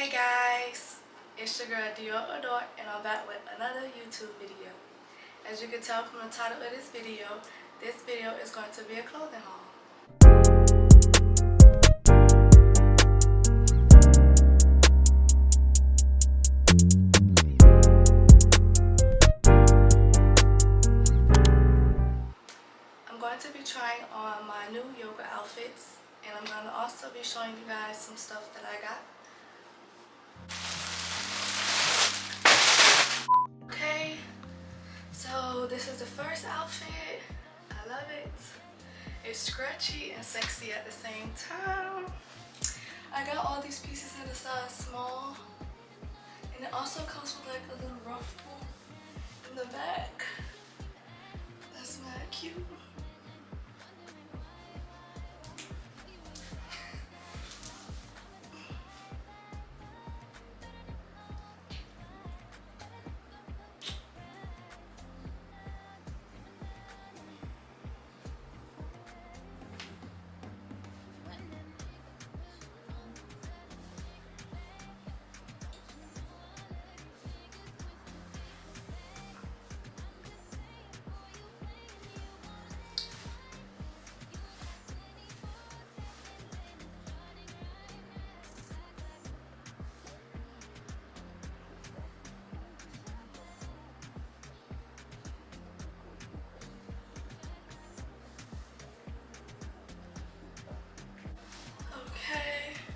Hey guys, it's your girl DiorAdoree and I'm back with another YouTube video. As you can tell from the title of this video is going to be a clothing haul. I'm going to be trying on my new yoga outfits, and I'm going to also be showing you guys some stuff that I got. Okay, so this is the first outfit. I love it. It's scratchy and sexy at the same time. I got all these pieces in a size small, and it also comes with like a little ruffle in the back. That's mad cute.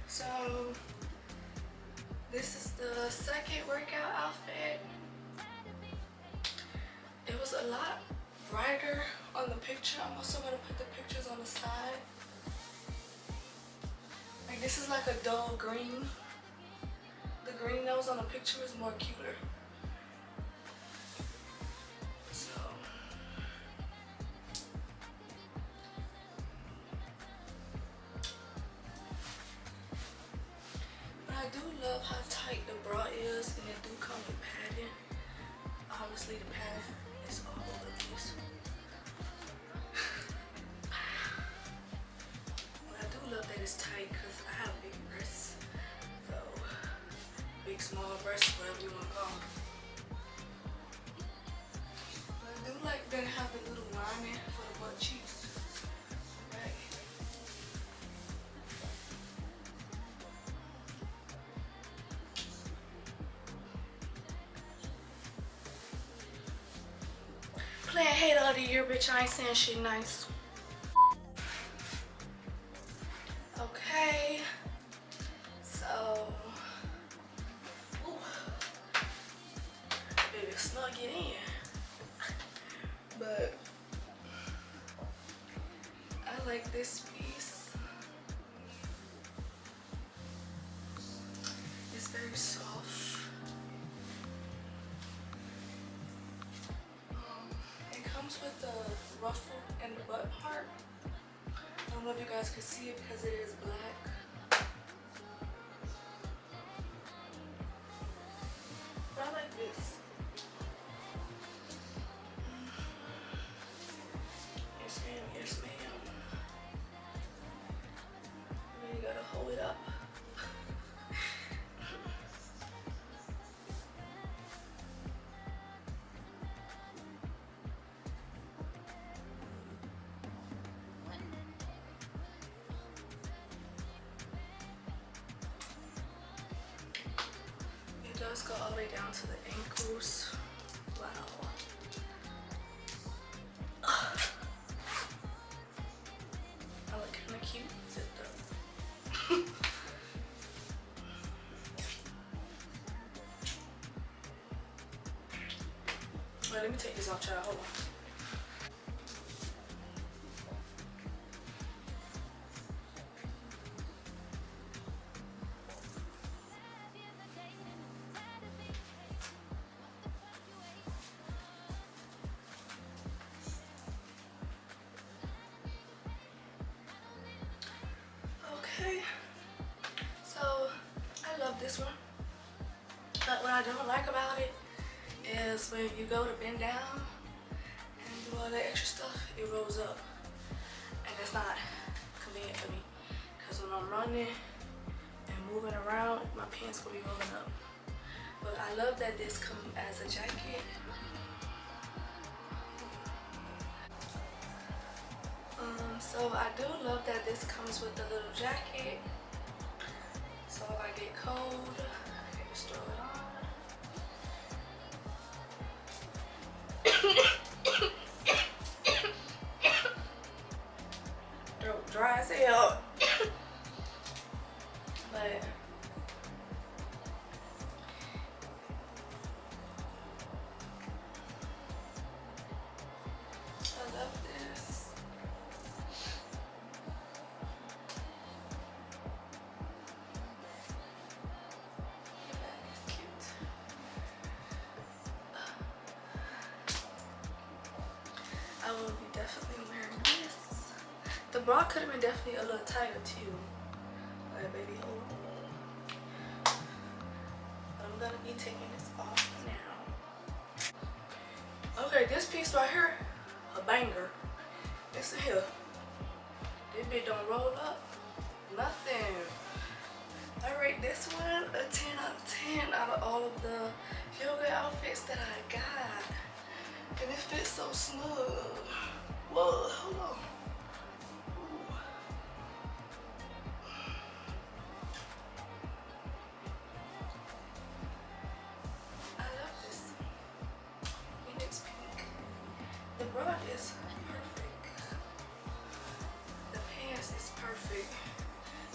So this is the second workout outfit. It was a lot brighter on the picture. I'm also going to put the pictures on the side. Like this is like a dull green. The green that was on the picture is more cuter. So I do love how tight the bra is, and it do come with padding. Obviously the padding is all over the place. But I do love that it's tight because I have big breasts. So big, small breasts, whatever you want to call them. But I do like that it have the little lining for the butt cheeks. Right. Playing hater of the year, bitch. I ain't saying shit nice. Okay, so baby snug it in, but I like this piece. It's very soft. It comes with the ruffle in the butt part. I don't know if you guys can see it because it is black. But I like this. Yes ma'am, yes ma'am. You gotta hold it up. It does go all the way down to the ankles. Wow. I look kind of cute zipped up. Well, let me take this off, child. Hold on. Okay, so I love this one, but what I don't like about it is when you go to bend down and do all that extra stuff, it rolls up, and that's not convenient for me because when I'm running and moving around, my pants will be rolling up. But I love that this comes as a jacket. So I do love that this comes with a little jacket. So if I get cold, I can just throw it on. Throat dry as hell. But I love this. That is cute. I will be definitely wearing this. The bra could have been definitely a little tighter too. But baby, hold on. I'm gonna be taking this off now. Okay, this piece right here, a banger. Listen here. This bitch don't roll up. Nothing. I rate this one a 10 out of 10 out of all of the yoga outfits that I got. And it fits so snug. Whoa, hold on. Ooh. I love this. And it's pink. The bra is perfect. The pants is perfect.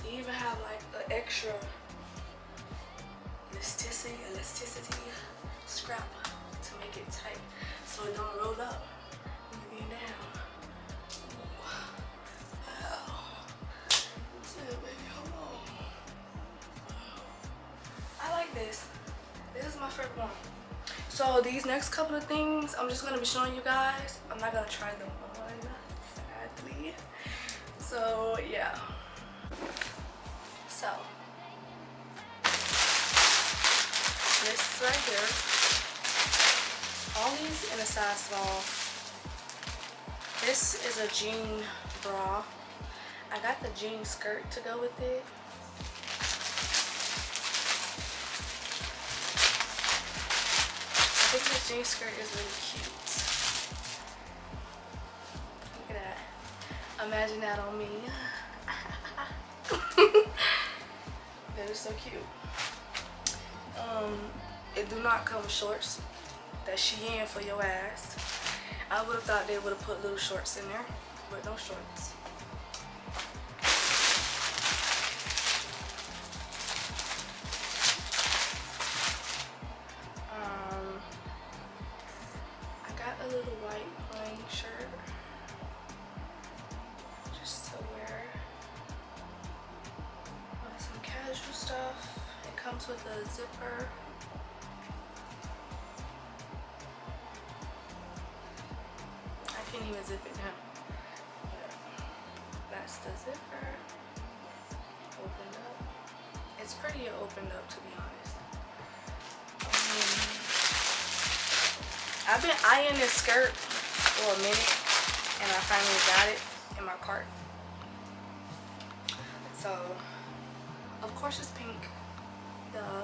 You even have like an extra elasticity scrap to make it tight so it don't roll up when you're down. Wow. That's it, baby. Hold on. I like this. This is my favorite one. So these next couple of things I'm just gonna be showing you guys. I'm not gonna try them on, sadly. So yeah. So this right here, all these in a size small. This is a jean bra. I got the jean skirt to go with it. I think this jean skirt is really cute. Look at that. Imagine that on me. That is so cute. It do not come with shorts. That's SHEIN for your ass. I would have thought they would have put little shorts in there, but no shorts. I got a little white plain shirt just to wear. Some casual stuff. It comes with a zipper. I can't even zip it now. That's the zipper. Opened up. It's pretty opened up, to be honest. I've been eyeing this skirt for a minute and I finally got it in my cart. So, of course it's pink. Duh.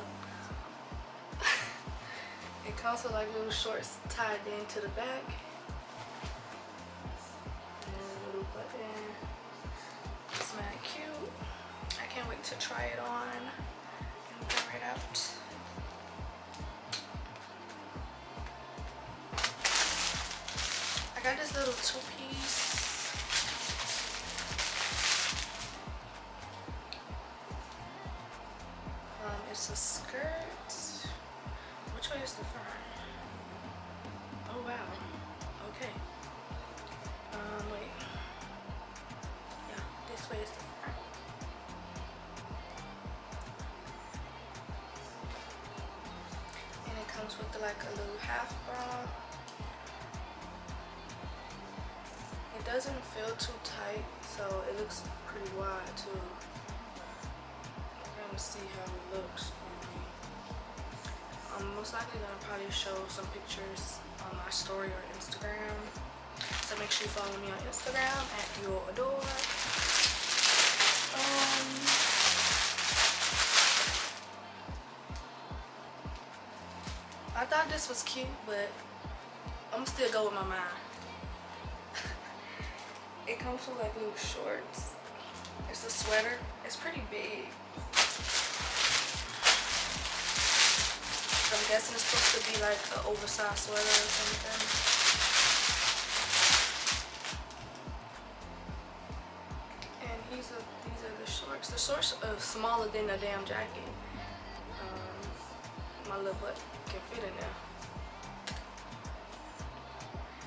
It comes with like little shorts tied into the back. And a little button. It's mad cute. I can't wait to try it on and wear it out. I got this little two-piece. It's a skirt. Which way is the front? Oh wow. Okay. Wait. Yeah, this way is the front. And it comes with like a little half bra. It doesn't feel too tight, so it looks pretty wide too. We're gonna see how it looks on me. I'm most likely gonna probably show some pictures on my story or Instagram. So make sure you follow me on Instagram at DiorAdoree. I thought this was cute, but I'm gonna still go with my mind. It comes with like little shorts. It's a sweater. It's pretty big. I'm guessing it's supposed to be like an oversized sweater or something. And these are the shorts. The shorts are smaller than the damn jacket. My little butt can fit in there.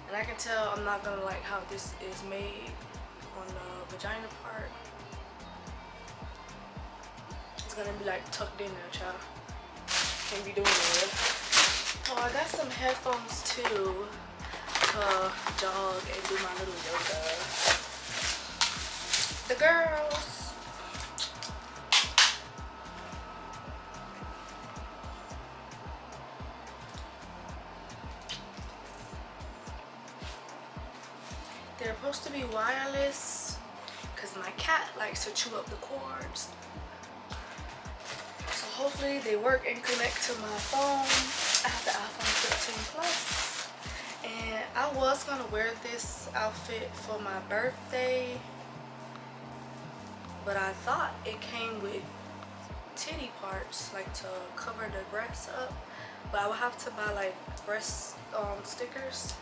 And I can tell I'm not gonna like how this is made on the vagina part. It's gonna be like tucked in there, child. Can't be doing that. Oh, I got some headphones too to jog and do my little yoga. The girls. They're supposed to be wireless because my cat likes to chew up the cords. So hopefully they work and connect to my phone. I have the iPhone 15 Plus. And I was going to wear this outfit for my birthday. But I thought it came with titty parts, like to cover the breasts up. But I would have to buy like breast stickers.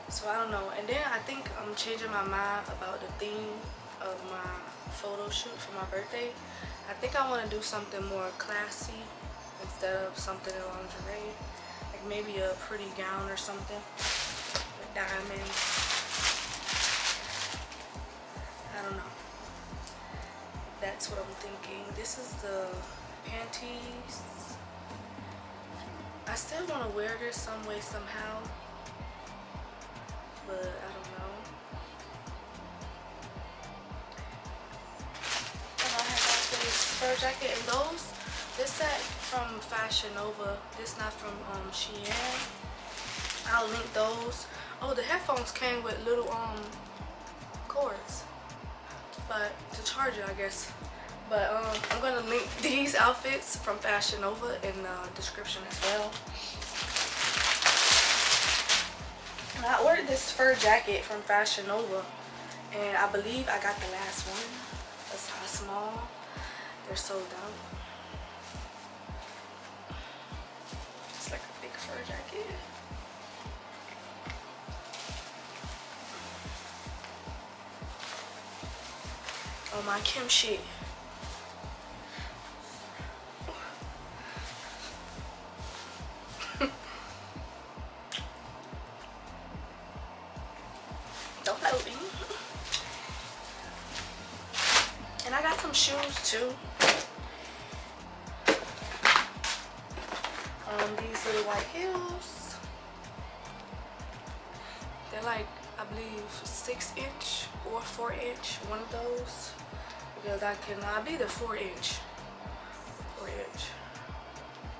So I don't know. And then I think I'm changing my mind about the theme of my photo shoot for my birthday. I think I want to do something more classy instead of something in lingerie. Like maybe a pretty gown or something with diamonds. I don't know. That's what I'm thinking. This is the panties. I still want to wear this some way, somehow. But I don't know. And I have got this fur jacket, and this set from Fashion Nova. This not from SHEIN. I'll link those. Oh, the headphones came with little cords, but to charge it, I guess. But I'm gonna link these outfits from Fashion Nova in the description as well. I ordered this fur jacket from Fashion Nova, and I believe I got the last one, a size small. They're so dope. It's like a big fur jacket. Oh, my kimchi. Don't play with me. And I got some shoes too. These little white heels. They're like, I believe 6-inch or 4-inch, one of those. Because I believe they're 4-inch. 4-inch.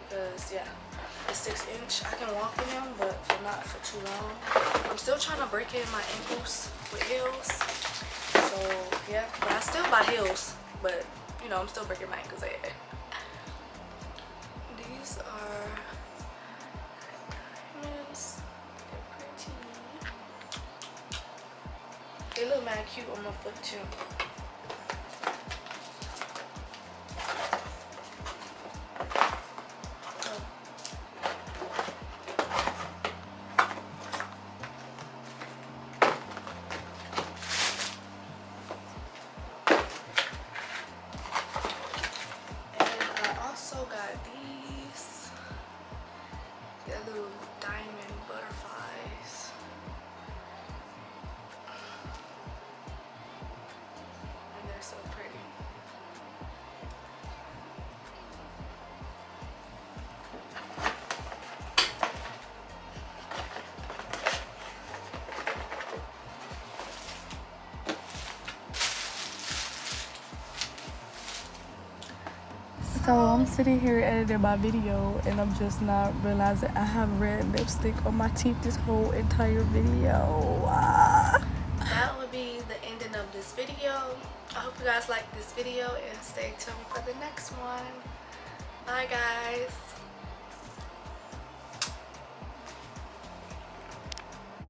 Because yeah, the 6-inch I can walk in them, but not for too long. I'm still trying to break in my ankles with heels. So yeah, but I still buy heels, but you know, I'm still breaking my ankles. These are diamonds. They're pretty. They look mad cute on my foot too. Little diamond butterflies. And they're so pretty. So I'm sitting here editing my video, and I'm just not realizing I have red lipstick on my teeth this whole entire video. That would be the ending of this video. I hope you guys liked this video, and stay tuned for the next one. Bye guys.